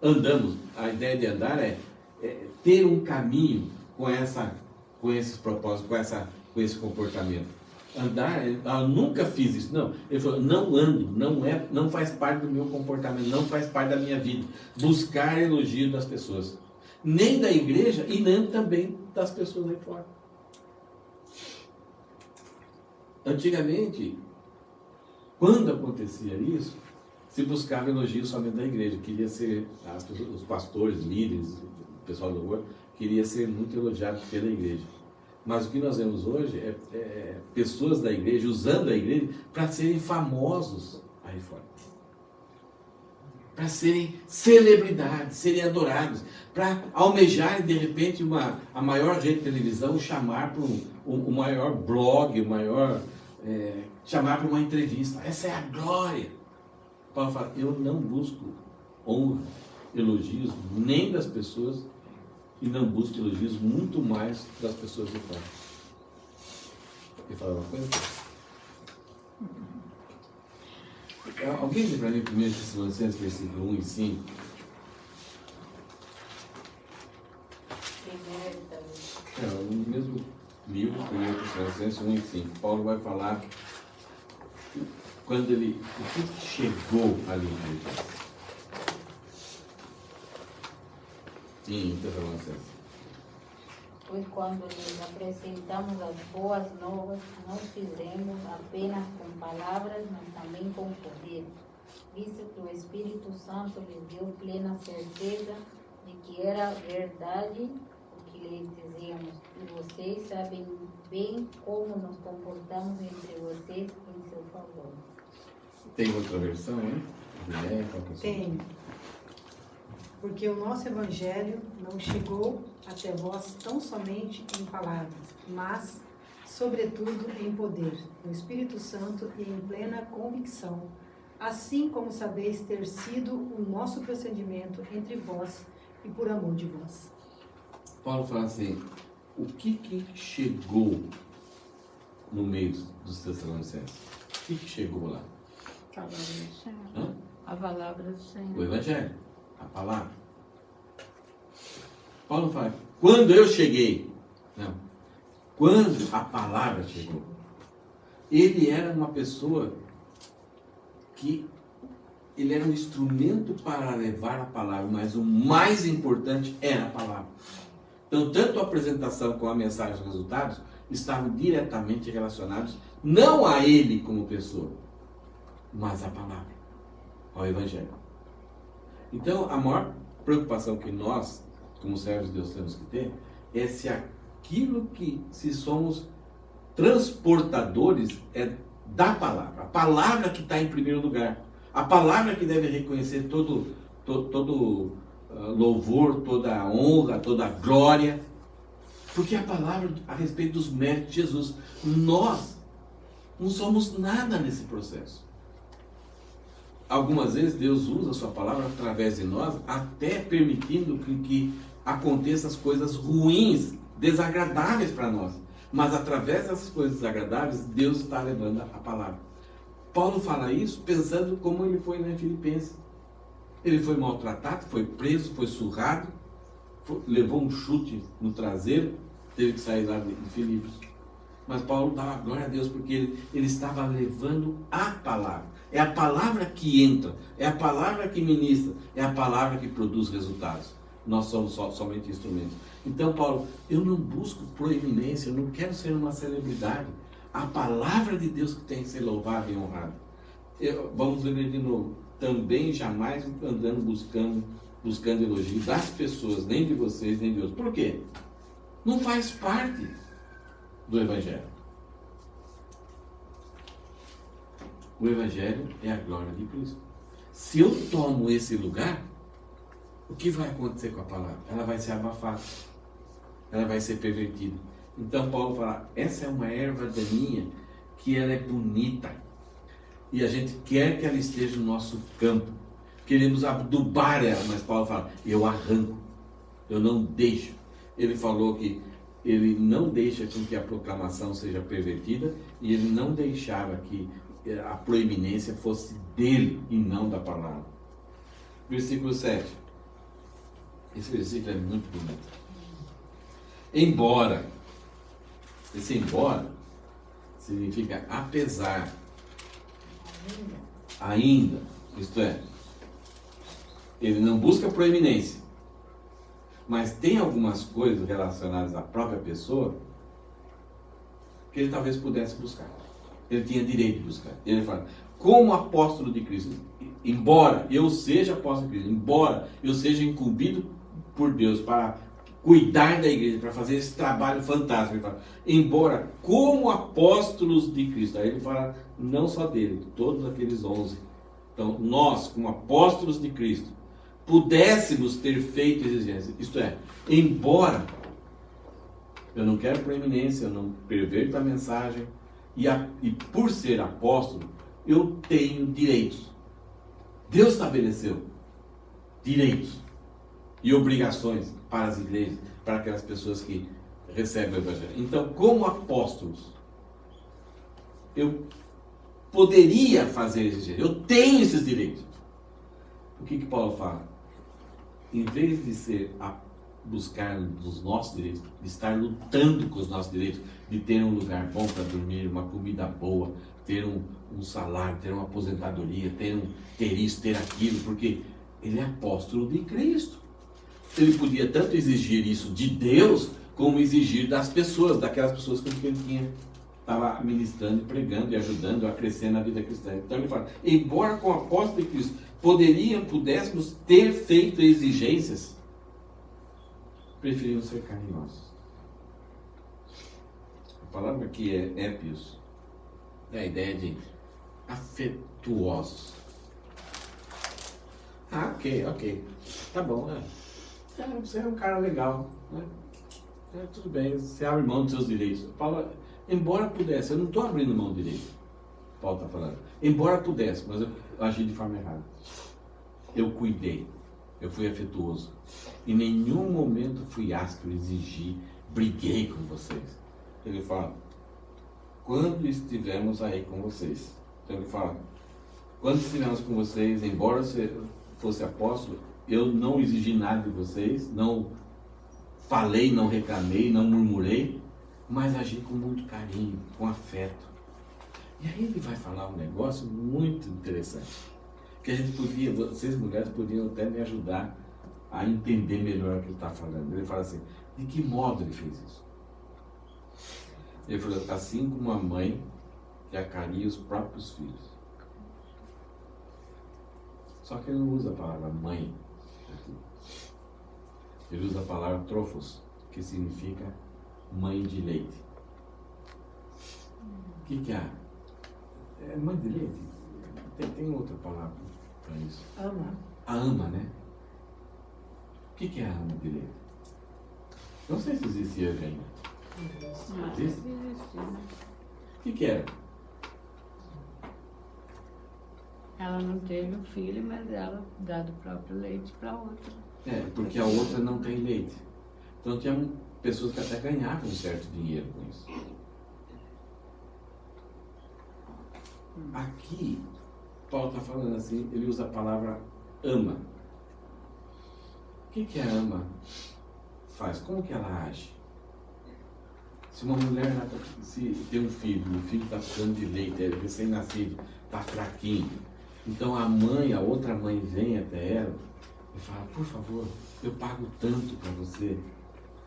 Andamos, a ideia de andar é ter um caminho com esses propósitos, com esse comportamento. Andar, eu nunca fiz isso. Não, ele falou, não ando, não faz parte do meu comportamento, não faz parte da minha vida. Buscar elogio das pessoas. Nem da igreja e nem também das pessoas aí fora. Antigamente, quando acontecia isso, se buscava elogio somente da igreja. Queria ser, os pastores, líderes, o pessoal do louvor, queria ser muito elogiado pela igreja. Mas o que nós vemos hoje é pessoas da igreja usando a igreja para serem famosos aí fora. Para serem celebridades, serem adorados, para almejarem de repente a maior rede de televisão, chamar para o maior blog, chamar para uma entrevista. Essa é a glória. Paulo fala, eu não busco honra, elogios, nem das pessoas, e não busco elogios muito mais das pessoas de fora. Quer falar uma coisa? Alguém lê para mim 1 Tessalonicenses, versículo 1 e 5? No mesmo livro, 1 Tessalonicenses 1 e 5, Paulo vai falar quando o que chegou ali na igreja. Sim, Tessalonicenses. Pois quando lhes apresentamos as boas novas, não fizemos apenas com palavras, mas também com poder, visto que o Espírito Santo lhes deu plena certeza de que era verdade o que lhes dizíamos. E vocês sabem bem como nos comportamos entre vocês em seu favor. Tem outra versão, hein? Tem. Porque o nosso Evangelho não chegou até vós tão somente em palavras, mas, sobretudo, em poder, no Espírito Santo e em plena convicção, assim como sabeis ter sido o nosso procedimento entre vós e por amor de vós. Paulo fala assim, o que chegou no meio dos Tessalonicenses? O que chegou lá? A palavra do Senhor. Hã? A palavra do Senhor. O Evangelho, a palavra. Paulo fala, quando eu cheguei, não, quando a palavra chegou, ele era uma pessoa que ele era um instrumento para levar a palavra, mas o mais importante era a palavra. Então, tanto a apresentação como a mensagem e os resultados estavam diretamente relacionados, não a ele como pessoa, mas à palavra, ao Evangelho. Então, a maior preocupação que nós, como servos de Deus, temos que ter é se somos transportadores da palavra. A palavra que está em primeiro lugar. A palavra que deve reconhecer todo louvor, toda honra, toda glória. Porque a palavra a respeito dos méritos de Jesus. Nós não somos nada nesse processo. Algumas vezes Deus usa a sua palavra através de nós, até permitindo que aconteçam as coisas ruins, desagradáveis para nós. Mas através dessas coisas desagradáveis, Deus está levando a palavra. Paulo fala isso pensando como ele foi em Filipenses. Ele foi maltratado, foi preso, foi surrado, levou um chute no traseiro, teve que sair lá de Filipos. Mas Paulo dava glória a Deus porque ele estava levando a palavra. É a palavra que entra, é a palavra que ministra, é a palavra que produz resultados. Nós somos somente instrumentos. Então, Paulo, eu não busco proeminência, eu não quero ser uma celebridade. A palavra de Deus que tem que ser louvada e honrada. Vamos ler de novo. Também jamais andando buscando elogio das pessoas, nem de vocês, nem de outros. Por quê? Não faz parte do Evangelho. O Evangelho é a glória de Cristo. Se eu tomo esse lugar, o que vai acontecer com a palavra? Ela vai ser abafada. Ela vai ser pervertida. Então Paulo fala, essa é uma erva daninha que ela é bonita. E a gente quer que ela esteja no nosso campo. Queremos adubar ela, mas Paulo fala, eu arranco. Eu não deixo. Ele falou que ele não deixa com que a proclamação seja pervertida e ele não deixava que a proeminência fosse dele e não da palavra. Versículo 7. Esse versículo é muito bonito. Embora. Esse embora significa apesar. Ainda. Isto é, ele não busca proeminência. Mas tem algumas coisas relacionadas à própria pessoa que ele talvez pudesse buscar. Ele tinha direito de buscar. Ele fala, como apóstolo de Cristo, embora eu seja apóstolo de Cristo, embora eu seja incumbido por Deus para cuidar da igreja, para fazer esse trabalho fantástico, ele fala, embora como apóstolos de Cristo, aí ele fala não só dele, todos aqueles 11. Então, nós, como apóstolos de Cristo, pudéssemos ter feito exigência, isto é, embora eu não quero proeminência, eu não perverto a mensagem, e por ser apóstolo, eu tenho direitos. Deus estabeleceu direitos e obrigações para as igrejas, para aquelas pessoas que recebem o Evangelho. Então, como apóstolos, eu poderia fazer exigência, eu tenho esses direitos. O que Paulo fala? Em vez de ser buscar os nossos direitos, de estar lutando com os nossos direitos, de ter um lugar bom para dormir, uma comida boa, ter um salário, ter uma aposentadoria, ter isso, ter aquilo, porque ele é apóstolo de Cristo. Ele podia tanto exigir isso de Deus, como exigir das pessoas, daquelas pessoas com quem ele tinha estava ministrando, pregando e ajudando a crescer na vida cristã. Então ele fala, embora com o apóstolo de Cristo pudéssemos ter feito exigências, preferimos ser carinhosos. A palavra aqui é épios, é a ideia de afetuosos. Ah, ok, tá bom, você é um cara legal, né? Tudo bem, você abre mão dos seus direitos. Paulo, embora pudesse, eu não estou abrindo mão do direito, Paulo está falando, embora pudesse, mas eu agi de forma errada. Eu cuidei, eu fui afetuoso, em nenhum momento fui áspero, exigi, briguei com vocês. Ele fala, quando estivemos aí com vocês. Então ele fala, quando estivemos com vocês, embora você fosse apóstolo, eu não exigi nada de vocês, não falei, não reclamei, não murmurei, mas agi com muito carinho, com afeto. E aí ele vai falar um negócio muito interessante, que a gente podia, vocês mulheres podiam até me ajudar a entender melhor o que ele está falando. Ele fala assim, de que modo ele fez isso? Ele falou, assim como a mãe que acaria os próprios filhos. Só que ele não usa a palavra mãe aqui. Ele usa a palavra trofos, que significa mãe de leite. O que é? É mãe de leite? Tem outra palavra para isso. Ama. A ama, né? O que é a ama de leite? Não sei se existe hoje ainda. Existe? O que era? Ela não teve um filho, mas ela dá do próprio leite para outra. Porque a outra não tem leite. Então tinha pessoas que até ganhavam um certo dinheiro com isso. Aqui, Paulo está falando assim, ele usa a palavra ama. O que a ama faz? Como que ela age? Se uma mulher se tem um filho, o filho está precisando de leite, é recém-nascido, está fraquinho. Então a mãe, a outra mãe vem até ela e fala, por favor, eu pago tanto para você.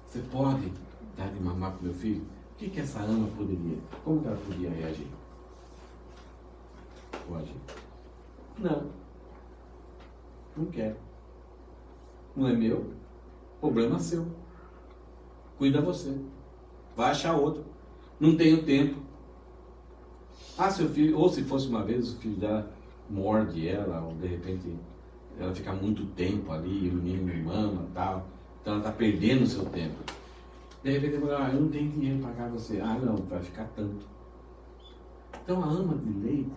Você pode dar de mamar para o meu filho? O que essa ama poderia? Como que ela podia reagir? Pode. Não. Não quero. Não é meu. Problema seu. Cuida você. Vai achar outro. Não tenho tempo. Ah, seu filho, ou se fosse uma vez o filho dela morde ela, ou de repente ela fica muito tempo ali, e o menino não mama e tal. Então ela está perdendo o seu tempo. De repente ela fala, eu não tenho dinheiro para pagar você. Ah, não, vai ficar tanto. Então a ama de leite,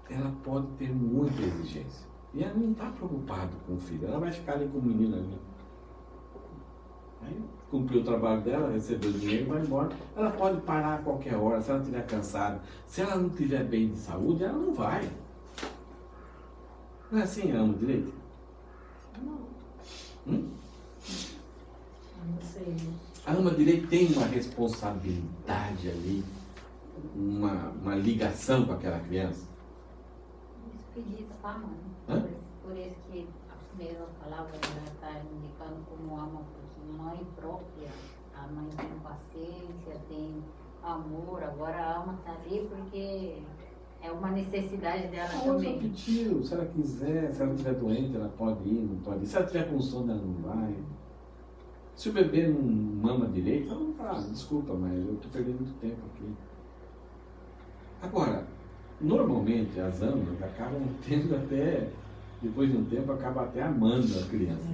ela pode ter muita exigência. E ela não está preocupada com o filho. Ela vai ficar ali com o menino ali. Aí cumpriu o trabalho dela, recebeu o dinheiro e vai embora. Ela pode parar a qualquer hora, se ela estiver cansada. Se ela não estiver bem de saúde, ela não vai. Não é assim a ama de leite? Não. Eu não sei, né? A ama de leite tem uma responsabilidade ali, uma ligação com aquela criança. Isso que diz a mãe. Hã? Por isso que a mesma palavra ela está indicando como ama, porque mãe própria, a mãe tem paciência, tem amor, agora a ama está ali porque é uma necessidade dela A outra também. pediu, se ela quiser, se ela estiver doente, ela pode ir, não pode ir. Se ela estiver com sono, ela não vai. Se o bebê não mama direito, ela não fala, desculpa, mas eu estou perdendo muito tempo aqui. Agora, normalmente as amas acabam tendo até, depois de um tempo, acaba até amando a criança.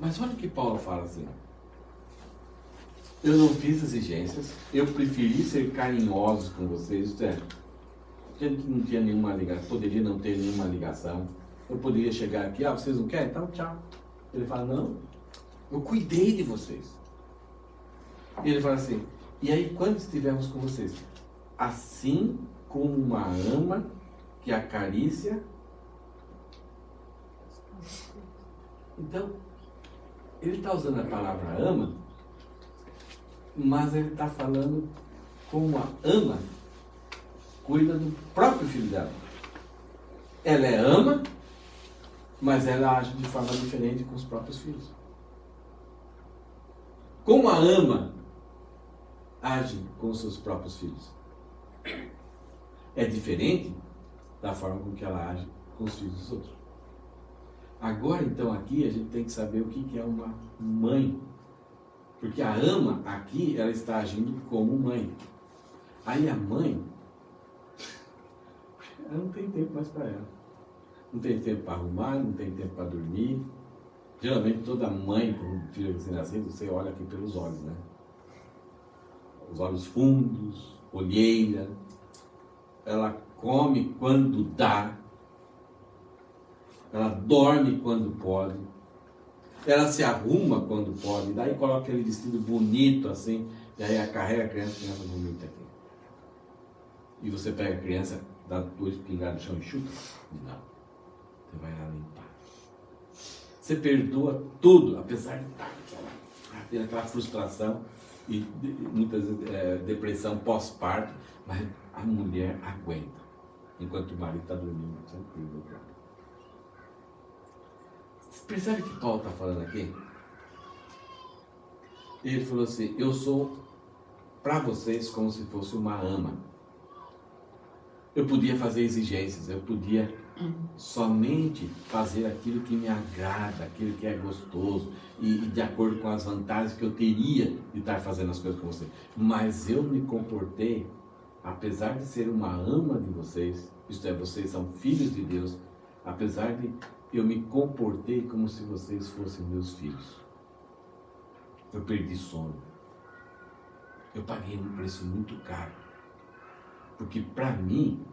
Mas olha o que Paulo fala assim. Eu não fiz exigências, eu preferi ser carinhoso com vocês, isto é, a gente não tinha nenhuma ligação, poderia não ter nenhuma ligação. Eu poderia chegar aqui, vocês não querem? Então tchau. Ele fala, não, eu cuidei de vocês. E ele fala assim, e aí quando estivermos com vocês, assim como uma ama que acaricia. Então, ele está usando a palavra ama, mas ele está falando como a ama cuida do próprio filho dela. Ela é ama, mas ela age de forma diferente com os próprios filhos. Como a ama age com os seus próprios filhos? É diferente da forma com que ela age com os filhos dos outros. Agora, então, aqui a gente tem que saber o que é uma mãe. Porque a ama, aqui, ela está agindo como mãe. Aí a mãe, ela não tem tempo mais para ela. Não tem tempo para arrumar, não tem tempo para dormir. Geralmente toda mãe com um filho recém-nascido, você olha aqui pelos olhos, né? Os olhos fundos, olheira. Ela come quando dá. Ela dorme quando pode. Ela se arruma quando pode. Daí coloca aquele vestido bonito assim. E aí carrega a criança bonita aqui. E você pega a criança, dá 2 pingadas no chão e chuta? Não. Você vai lá limpar. Você perdoa tudo, apesar de ter aquela frustração e muitas vezes depressão pós-parto, mas a mulher aguenta, enquanto o marido está dormindo tranquilo. Você percebe o que Paulo está falando aqui? Ele falou assim, eu sou para vocês como se fosse uma ama. Eu podia fazer exigências, eu podia somente fazer aquilo que me agrada, aquilo que é gostoso e de acordo com as vantagens que eu teria de estar fazendo as coisas com você. Mas eu me comportei, apesar de ser uma ama de vocês, isto é, vocês são filhos de Deus, apesar de eu me comportei como se vocês fossem meus filhos. Eu perdi sono. Eu paguei um preço muito caro. Porque para mim,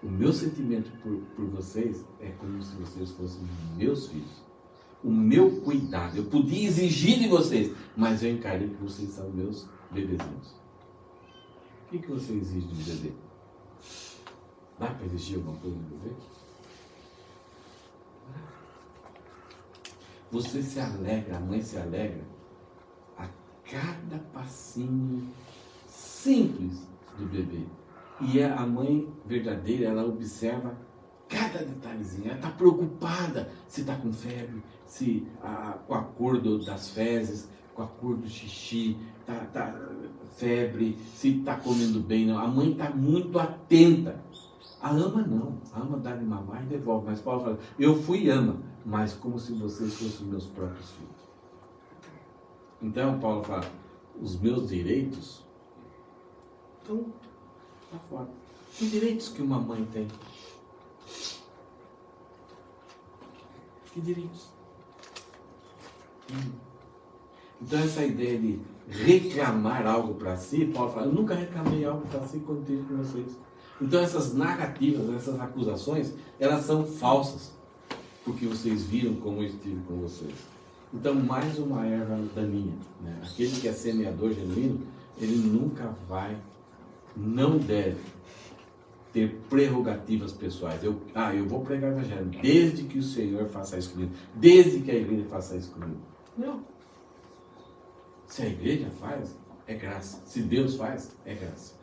o meu sentimento por vocês é como se vocês fossem meus filhos. O meu cuidado, eu podia exigir de vocês, mas eu encarei que vocês são meus bebezinhos. O que você exige de um bebê? Dá para exigir alguma coisa de um bebê? Você se alegra, a mãe se alegra a cada passinho simples do bebê. E a mãe verdadeira, ela observa cada detalhezinho. Ela está preocupada se está com febre, se com a cor das fezes, com a cor do xixi, tá febre, se está comendo bem. Não. A mãe está muito atenta. A ama não. A ama dá de mamar e devolve. Mas Paulo fala, eu fui ama, mas como se vocês fossem meus próprios filhos. Então Paulo fala, os meus direitos estão lá fora. Que direitos que uma mãe tem? Que direitos? Então essa ideia de reclamar algo para si, Paulo fala, eu nunca reclamei algo para si quando tive com vocês. Então essas narrativas, essas acusações, elas são falsas, porque vocês viram como eu estive com vocês. Então mais uma erva daninha, né? Aquele que é semeador genuíno, ele nunca vai, não deve ter prerrogativas pessoais. Eu vou pregar o evangelho desde que o Senhor faça isso comigo, desde que a igreja faça isso comigo. Não. Se a igreja faz, é graça. Se Deus faz, é graça.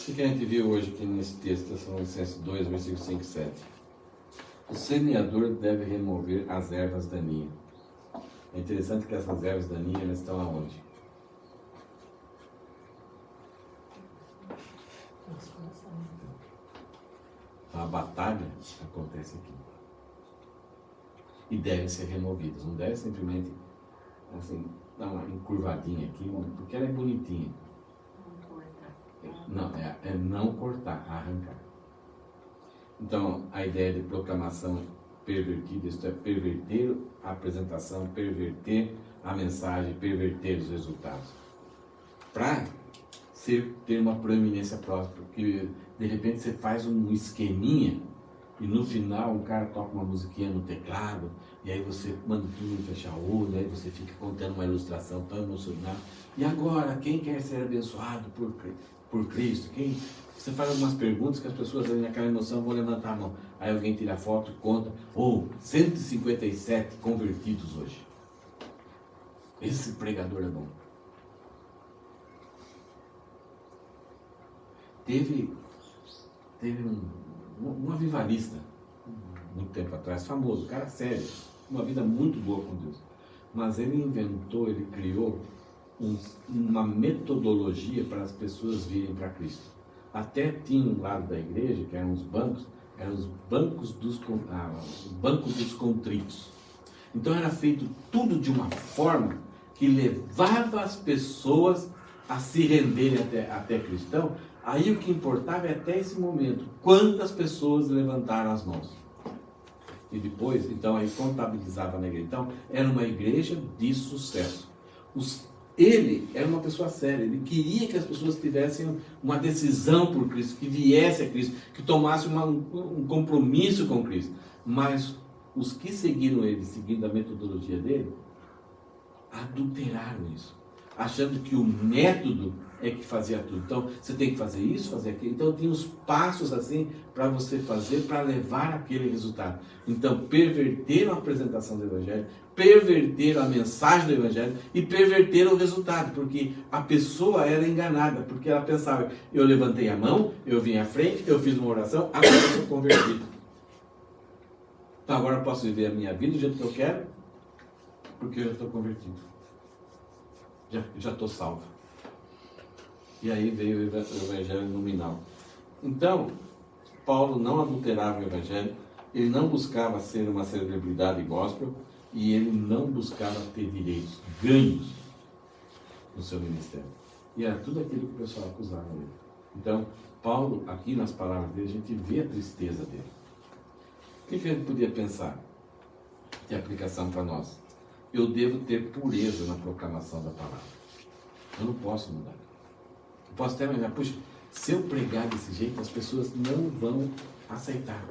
O que a gente viu hoje aqui nesse texto, Tessalonicenses 2, versículos 5 e 7? O semeador deve remover as ervas daninhas. É interessante que essas ervas daninhas, elas estão aonde? A batalha acontece aqui. E devem ser removidas. Não deve simplesmente assim, dar uma encurvadinha aqui, porque ela é bonitinha. Não, é não cortar, arrancar. Então, a ideia de proclamação pervertida, isto é, perverter a apresentação, perverter a mensagem, perverter os resultados. Para ter uma proeminência própria, porque de repente você faz um esqueminha e no final um cara toca uma musiquinha no teclado e aí você manda todo mundo fechar o olho, aí você fica contando uma ilustração tão emocionada. E agora, quem quer ser abençoado por Cristo? Você faz algumas perguntas que as pessoas ali naquela emoção vão levantar a mão. Aí alguém tira a foto e conta, 157 convertidos hoje. Esse pregador é bom. Teve um avivalista, muito tempo atrás, famoso, cara sério, uma vida muito boa com Deus. Mas ele criou uma metodologia para as pessoas virem para Cristo. Até tinha um lado da igreja, que eram os bancos dos contritos. Então era feito tudo de uma forma que levava as pessoas a se renderem até Cristo. Então, aí o que importava é até esse momento, quantas pessoas levantaram as mãos. E depois, então, aí contabilizava na igreja. Então, era uma igreja de sucesso. Ele era uma pessoa séria, ele queria que as pessoas tivessem uma decisão por Cristo, que viesse a Cristo, que tomasse um compromisso com Cristo. Mas os que seguiram ele, seguindo a metodologia dele, adulteraram isso, achando que o método é que fazia tudo. Então, você tem que fazer isso, fazer aquilo. Então, tem os passos assim para você fazer para levar aquele resultado. Então, perverteram a apresentação do Evangelho, perverteram a mensagem do Evangelho e perverteram o resultado, porque a pessoa era enganada, porque ela pensava, eu levantei a mão, eu vim à frente, eu fiz uma oração, agora eu sou convertido. Então, agora eu posso viver a minha vida do jeito que eu quero, porque eu já estou convertido. Já estou salvo. E aí veio o Evangelho nominal. Então, Paulo não adulterava o Evangelho, ele não buscava ser uma celebridade gospel e ele não buscava ter direitos, ganhos no seu ministério. E era tudo aquilo que o pessoal acusava ele. Então, Paulo, aqui nas palavras dele, a gente vê a tristeza dele. O que a gente podia pensar de aplicação para nós? Eu devo ter pureza na proclamação da palavra. Eu não posso mudar. Eu posso até imaginar, puxa, se eu pregar desse jeito, as pessoas não vão aceitar.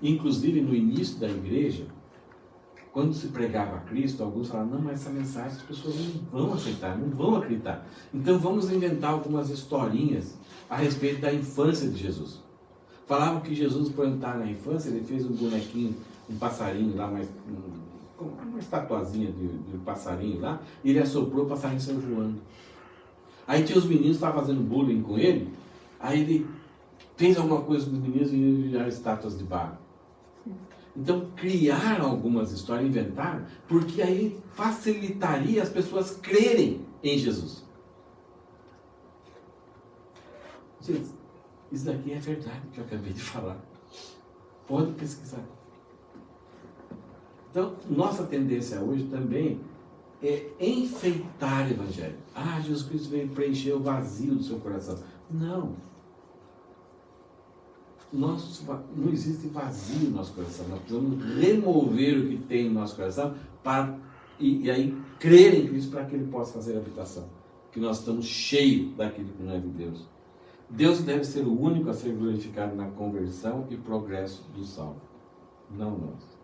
Inclusive, no início da igreja, quando se pregava a Cristo, alguns falavam, não, mas essa mensagem as pessoas não vão aceitar, não vão acreditar. Então, vamos inventar algumas historinhas a respeito da infância de Jesus. Falavam que Jesus, por entrar na infância, ele fez um bonequinho, um passarinho lá, uma estatuazinha de passarinho lá, e ele assoprou, o passarinho saiu voando. Aí tinha os meninos que estavam fazendo bullying com ele, aí ele fez alguma coisa com os meninos e eles viraram estátuas de barro. Então criaram algumas histórias, inventaram, porque aí facilitaria as pessoas crerem em Jesus. Gente, isso daqui é verdade que eu acabei de falar. Pode pesquisar. Então, nossa tendência hoje também é enfeitar o Evangelho. Ah, Jesus Cristo veio preencher o vazio do seu coração. Não. Não existe vazio no nosso coração. Nós precisamos remover o que tem no nosso coração e aí crer em Cristo para que Ele possa fazer habitação. Que nós estamos cheios daquilo que não é de Deus. Deus deve ser o único a ser glorificado na conversão e progresso do salvo. Não nós.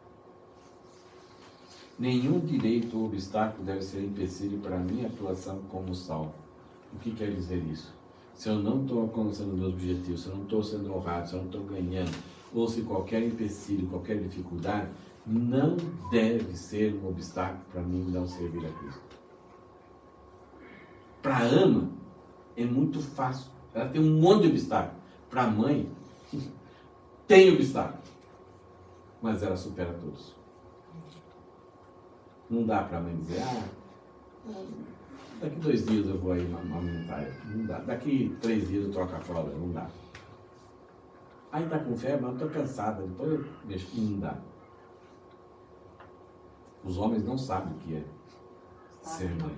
Nenhum direito ou obstáculo deve ser empecilho para a minha atuação como salvo. O que quer dizer isso? Se eu não estou alcançando meus objetivos, se eu não estou sendo honrado, se eu não estou ganhando, ou se qualquer empecilho, qualquer dificuldade, não deve ser um obstáculo para mim não servir a Cristo. Para a ama, é muito fácil. Ela tem um monte de obstáculos. Para a mãe, tem obstáculo. Mas ela supera todos. Não dá para a mãe dizer, daqui 2 dias eu vou aí amamentar. Não dá. Daqui 3 dias eu troco a fralda. Não dá. Aí está com febre, mas eu estou cansada. Depois eu mexo. Não dá. Os homens não sabem o que é ser mãe.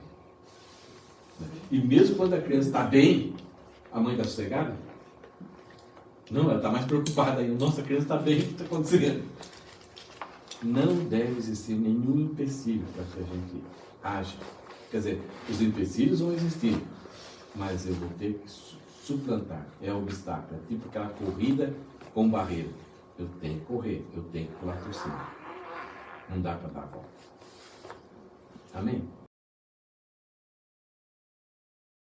E mesmo quando a criança está bem, a mãe está sossegada? Não, ela está mais preocupada ainda. Nossa, a criança está bem, o que está acontecendo? Não deve existir nenhum empecilho para que a gente haja. Quer dizer, os empecilhos vão existir, mas eu vou ter que suplantar. É obstáculo, é tipo aquela corrida com barreira. Eu tenho que correr, eu tenho que pular por cima. Não dá para dar a volta. Amém?